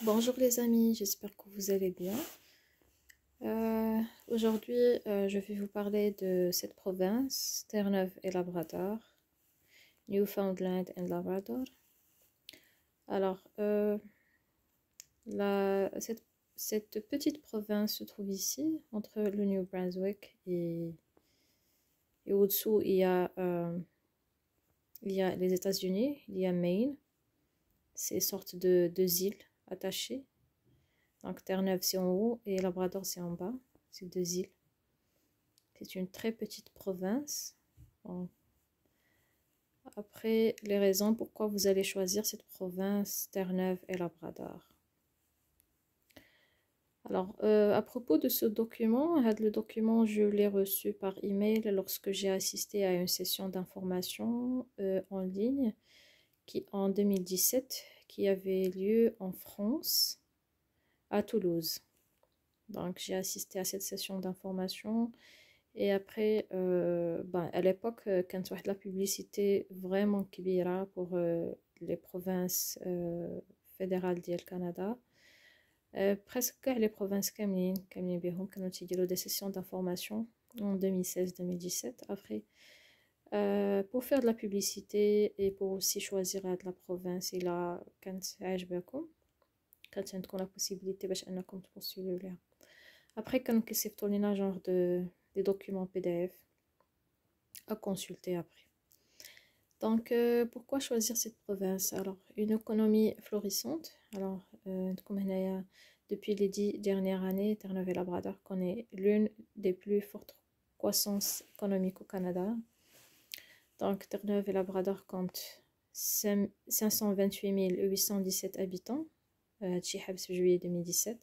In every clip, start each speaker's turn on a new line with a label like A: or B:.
A: Bonjour les amis, j'espère que vous allez bien. Aujourd'hui, je vais vous parler de cette province, Terre-Neuve et Labrador, Newfoundland and Labrador. Alors, cette petite province se trouve ici, entre le New Brunswick et au-dessous, il y a les États-Unis, il y a Maine, c'est une sorte de deux îles attachées. Donc Terre-Neuve c'est en haut et Labrador c'est en bas, c'est deux îles. C'est une très petite province. Bon. Après, les raisons pourquoi vous allez choisir cette province, Terre-Neuve et Labrador. Alors, à propos de ce document, le document, je l'ai reçu par email lorsque j'ai assisté à une session d'information en ligne en 2017 qui avait lieu en France, à Toulouse. Donc, j'ai assisté à cette session d'information. Et après, à l'époque, quand on a la publicité vraiment كبيرة pour les provinces fédérales du Canada, presque les provinces كاملين بهم كانوا تيديروا des sessions d'information en 2016-2017 après. Pour faire de la publicité et pour aussi choisir de la province إلا كانت عاجباكم كانت عندكم la possibilité باش أنكم تبوستوليو ليها. Après, كانوا كيصيفطوا لينا genre des documents PDF à consulter après. Donc, pourquoi choisir cette province? Alors, une économie florissante. Alors, depuis les 10 dernières années, Terre-Neuve et Labrador connaît l'une des plus fortes croissances économiques au Canada. Donc, Terre-Neuve et Labrador comptent 528 817 habitants, juillet 2017.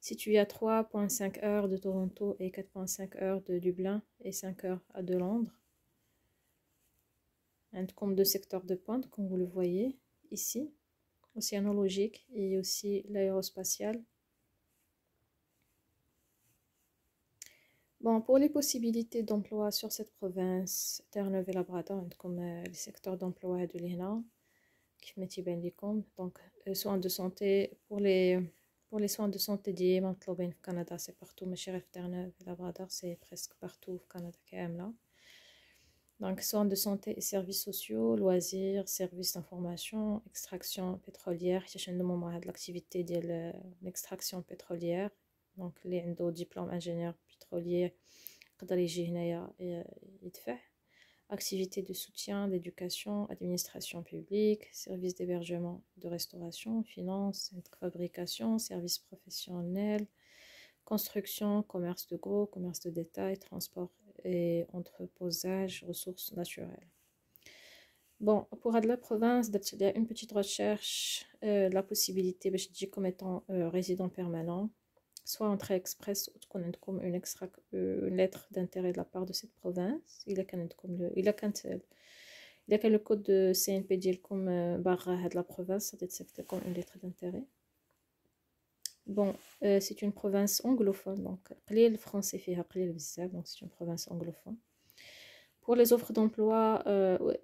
A: Situé à 3,5 heures de Toronto et 4,5 heures de Dublin et 5 heures de Londres. Un compte de secteur de pointe, comme vous le voyez ici, océanologique et aussi l'aérospatial. Bon, pour les possibilités d'emploi sur cette province, Terre-Neuve et Labrador, comme les secteurs d'emploi de l'INA, qui mettent bien les comptes, donc soins de santé pour les soins de santé دي مطلوبين في Canada, c'est partout, mais chez Terre-Neuve et Labrador, c'est presque partout au Canada quand là. Donc, soins de santé et services sociaux, loisirs, services d'information, extraction pétrolière, il y a l'activité de l'extraction pétrolière. Donc, les diplôme ingénieur pétrolier, activités de soutien, d'éducation, administration publique, services d'hébergement, de restauration, finances, fabrication, services professionnels, construction, commerce de gros, commerce de détail, transport et entreposage, ressources naturelles. Bon, pour la province, il y a une petite recherche, la possibilité, je dis comme étant résident permanent, soit entrée express ou comme une lettre d'intérêt de la part de cette province. Il y a le code de CNP comme barra de la province, c'est comme une lettre d'intérêt. Bon, c'est une province anglophone, donc le français fait donc c'est une province anglophone. Pour les offres d'emploi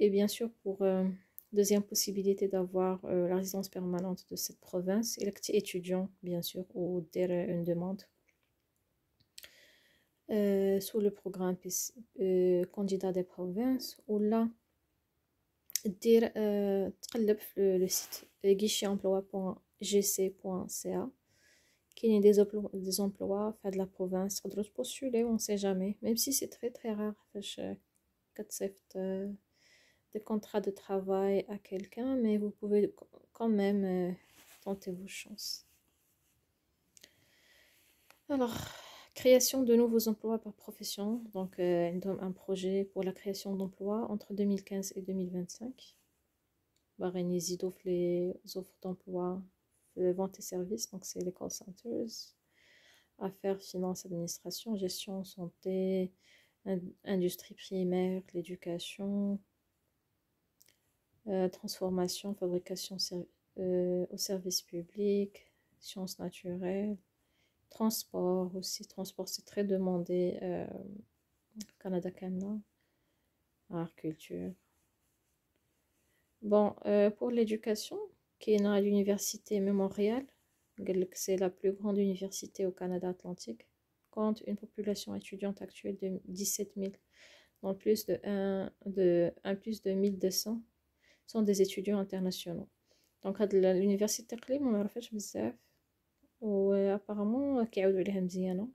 A: et bien sûr pour deuxième possibilité d'avoir la résidence permanente de cette province, il est étudiant bien sûr ou une demande sous le programme candidat des provinces ou là تقلب في le site guichtetemploi.gc.ca qu'il y a des emplois fait de la province, on doit postuler, on ne sait jamais, même si c'est très très rare des contrats de travail à quelqu'un, mais vous pouvez quand même tenter vos chances. Alors, création de nouveaux emplois par profession, donc un projet pour la création d'emplois entre 2015 et 2025. Les offres d'emploi, vente et services, donc c'est les call centers, affaires, finances, administration, gestion, santé, industrie primaire, l'éducation, transformation, fabrication au service public, sciences naturelles, transport aussi. Transport, c'est très demandé Canada, agriculture. Bon, pour l'éducation, qui est à l'université Memorial, c'est la plus grande université au Canada atlantique, compte une population étudiante actuelle de 17 000, dont plus de 1200 sont des étudiants internationaux. Donc, l'université تقريبا ما معرفاش بزاف وapparemment كيعاودوا عليها مزيانة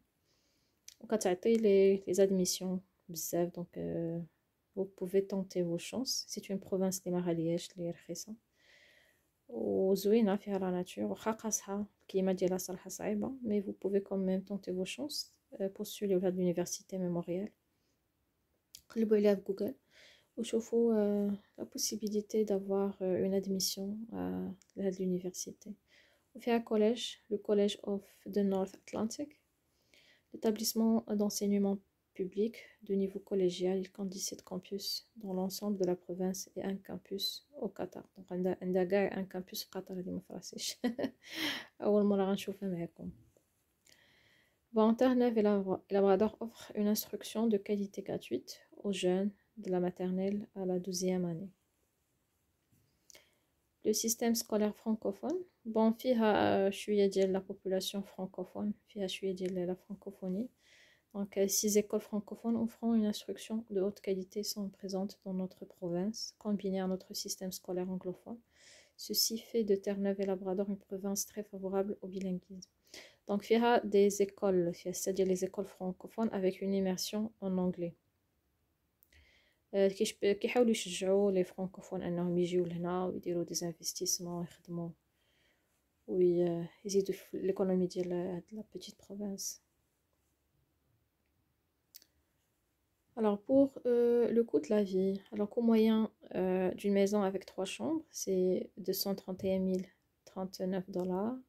A: وكتعطي les admissions بزاف donc vous pouvez tenter vos chances. C'est une province اللي ما غالياش اللي رخيصة وزوينة فيها لا ناتور واخا قاصحة الكليمة ديالها صراحة صعيبة mais vous pouvez quand même tenter vos chances postuler لهاد l'université Memorial. قلبوا عليها في جوجل وشوفوا la possibilité d'avoir une admission à l'université. وفيها collège, le College of the North Atlantic, l'établissement d'enseignement public de niveau collégial. Il compte 17 campus dans l'ensemble de la province et un campus au Qatar. Donc عندها كاع un campus في قطر هذه ما فراسيش أول مرة غنشوفها معكم. Bon, Terre-Neuve et Labrador offre une instruction de qualité gratuite aux jeunes de la maternelle à la 12e année. Le système scolaire francophone, bon, فيها شوية ديال la population francophone, فيها شوية ديال la francophonie. Donc, 6 écoles francophones offrant une instruction de haute qualité sont présentes dans notre province, combinées à notre système scolaire anglophone. Ceci fait de Terre-Neuve et Labrador une province très favorable au bilinguisme. Donc, il y a des écoles, c'est-à-dire les écoles francophones avec une immersion en anglais. كيحاولوا يشجعوا les francophones انهم يجيو لهنا ويديروا des investissements ويخدموا ويزيدوا في l'économie ديال هاد la petite province. Alors pour le coût de la vie, alors coût moyen d'une maison avec 3 chambres, c'est 231 039 $.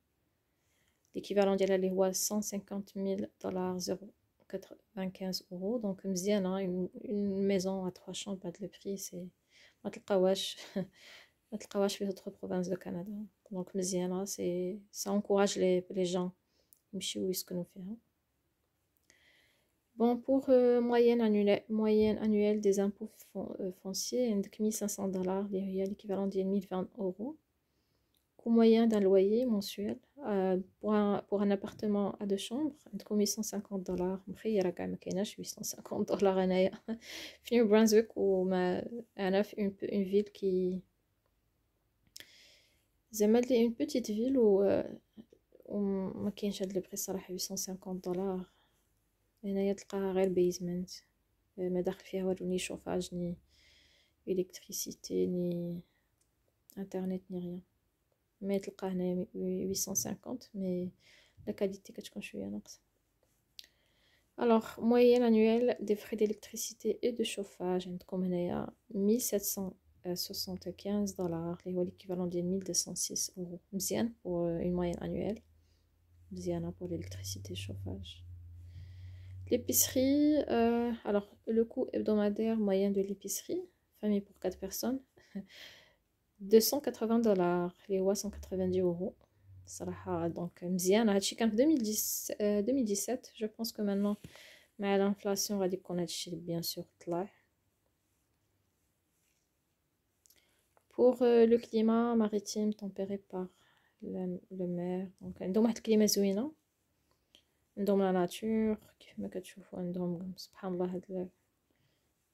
A: L'équivalent ديالها اللي هو 150 000 $0.95 €. Donc مزيانة une maison à 3 chambres هاد le prix c'est ما تلقاوهاش ما تلقاوهاش في d'autres provinces de Canada. Donc مزيانة ça encourage les gens يمشيو يسكنوا فيها. Bon, pour moyenne annuelle des impôts fonciers, عندك 1500 $, اللي هي l'équivalent ديال 1020 €. Coût moyen d'un loyer mensuel pour un appartement à 2 chambres, عندكم 850 $. مخيرة كاع ما كايناش 850 $ هنايا في نيو برانزويك وما أنا في une ville qui زعما لي une petite ville وما كاينش هاد لي بري صراحة 850 $. هنايا تلقاها غير بيزمنت ما داخل فيها والو ني شوفاج ني الكتريسيتي ني انترنت ني ريان مي تلقى هنايا 850 مي لا كاليتي كتكون شويه ناقصه. Alors moyenne annuelle des frais d'électricité et de chauffage عندكم هنايا 1775 $, اللي هو l'équivalent ديال 1206 €. مزيان pour une moyenne annuelle مزيانه pour l'électricité et chauffage. L'épicerie, alors le coût hebdomadaire moyen de l'épicerie, famille pour 4 personnes, 280 $, les 190 €. صراحة donc مزيانة هادشي كان في 2017. Je pense que maintenant مع l'inflation غادي يكون هادشي bien sûr طلع. Pour le climat maritime tempéré par le mer, donc عندهم واحد الكليمة زوينة عندهم لا ناتور كيف ما كتشوفوا عندهم سبحان الله هاد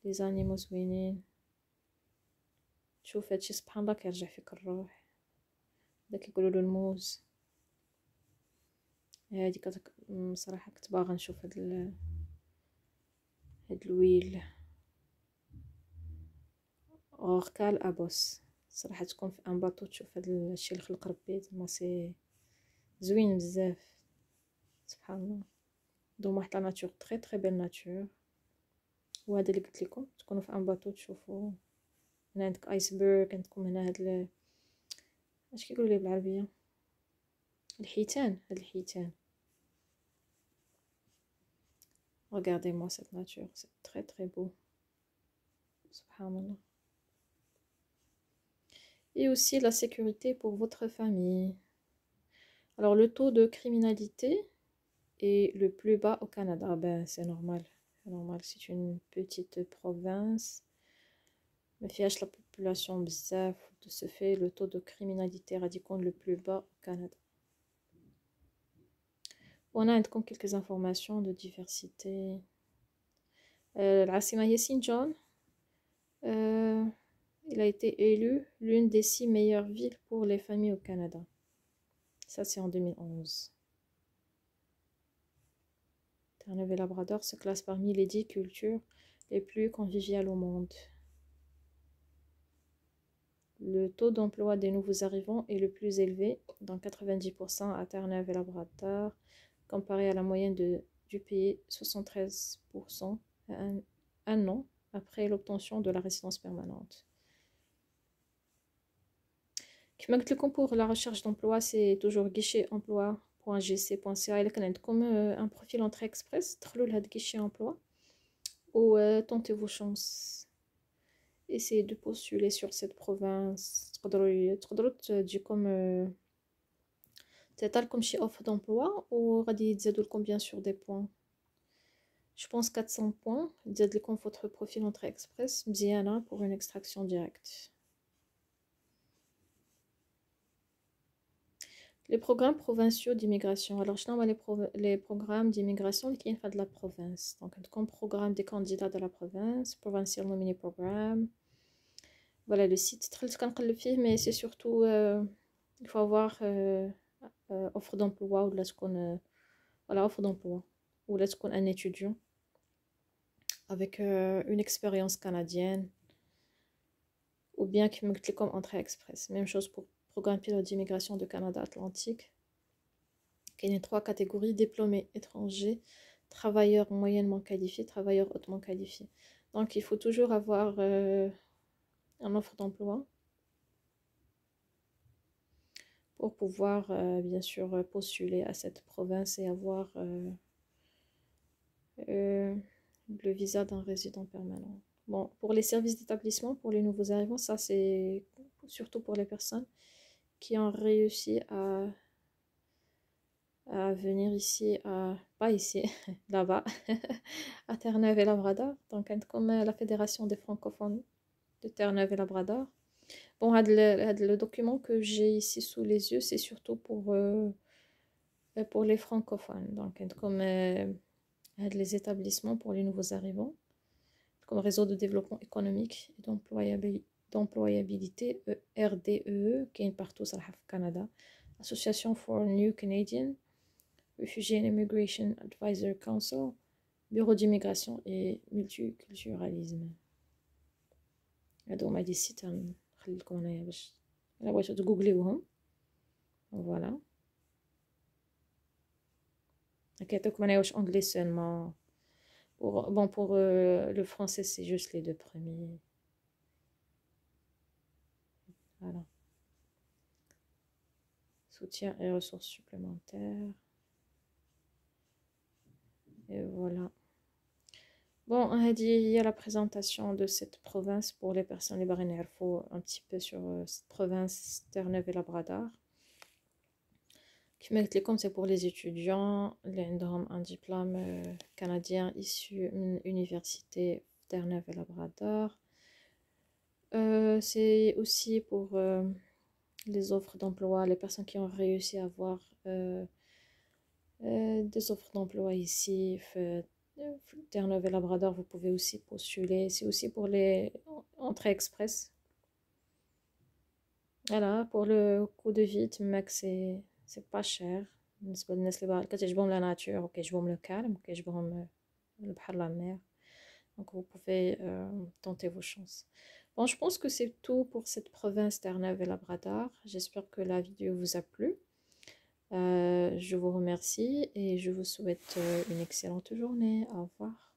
A: لي زانيمو زوينين. تشوف هادشي سبحان الله كيرجع فيك الروح. هذا كيقولوا له الموز. هادي صراحه كنت باغا نشوف هاد الويل اوركال ابوس صراحه تكون في ان باطو تشوف هاد الشيء اللي خلق ربي زعما سي زوين بزاف سبحان الله. دوم واحد لا ناتور تري تري بيل ناتور. وهذا اللي قلت لكم تكونوا في ان باطو تشوفوا. هنا عندك ايسبرغ عندكم هنا هاد اش كيقولوا ليه بالعربيه الحيتان. هاد الحيتان regardez-moi cette nature c'est très très beau subhanallah. Et aussi la sécurité pour votre famille. Alors le taux de criminalité est le plus bas au Canada. Ben c'est normal, c'est une petite province ما فيهاش population bzaf. De ce fait, le taux de criminalité radical le plus bas au Canada. On a comme quelques informations de diversité. L'Assima Yassine John, il a été élu l'une des 6 meilleures villes pour les familles au Canada. Ça, c'est en 2011. Terre-Neuve et Labrador se classe parmi les 10 cultures les plus conviviales au monde. Le taux d'emploi des nouveaux arrivants est le plus élevé, dans 90% à Terre-Neuve et Labrador, comparé à la moyenne du pays, 73% un an après l'obtention de la résidence permanente. Pour la recherche d'emploi, c'est toujours guichet-emploi.gc.ca. Il y a comme un profil entrée express, le guichet emploi, ou tentez vos chances. Essayez de postuler sur cette province. Du comme c'est comme chez offre d'emploi ou radis combien sur des points. Je pense 400 points. Dites comme votre profil entrée express, bien pour une extraction directe. Les programmes provinciaux d'immigration. Alors, je nomme les programmes d'immigration qui viennent de la province. Donc, comme programme des candidats de la province, Provincial Nominee Program. Voilà le site. Très le film, mais c'est surtout, il faut avoir offre d'emploi ou là-ce qu'on voilà, offre d'emploi ou là-ce qu'on un étudiant avec une expérience canadienne ou bien qui me comme entrée express. Même chose pour programme pilote d'immigration de Canada Atlantique. Il y a 3 catégories: diplômés étrangers, travailleurs moyennement qualifiés, travailleurs hautement qualifiés. Donc il faut toujours avoir une offre d'emploi pour pouvoir bien sûr postuler à cette province et avoir le visa d'un résident permanent. Bon, pour les services d'établissement, pour les nouveaux arrivants, ça c'est surtout pour les personnes qui ont réussi à venir ici, pas ici, là-bas, à Terre-Neuve et Labrador. Donc, comme la Fédération des francophones de Terre-Neuve et Labrador. Bon, le document que j'ai ici sous les yeux, c'est surtout pour les francophones. Donc, comme les établissements pour les nouveaux arrivants, comme réseau de développement économique et d'employabilité, RDEE, qui est partout au Canada, Association for New Canadian, Refugee and Immigration Advisor Council, Bureau d'immigration et multiculturalisme. هادو هما دي السيت نخليكم هنايا باش الا بغيتو تجوجليوهم. فوالا كيعطيوكم هنايا واش anglais seulement. Pour le français c'est juste les 2 premiers. Voilà. Soutien et ressources supplémentaires. Et voilà. Bon, il y a la présentation de cette province pour les personnes libérées. Il faut un petit peu sur cette province Terre-Neuve et Labrador. Comme c'est pour les étudiants, les ont un diplôme canadien issu d'une université Terre-Neuve et Labrador. C'est aussi pour les offres d'emploi, les personnes qui ont réussi à avoir des offres d'emploi ici. Terre-Neuve et Labrador, vous pouvez aussi postuler. C'est aussi pour les entrées express. Voilà, pour le coût de vie, c'est pas cher. بالنسبة للناس اللي باغا كتعجبهم لا ناتور وكيعجبهم لو كالم وكيعجبهم البحر لا mer. Donc vous pouvez tenter vos chances. Bon, je pense que c'est tout pour cette province Terre-Neuve et Labrador. J'espère que la vidéo vous a plu. Je vous remercie et je vous souhaite une excellente journée. Au revoir.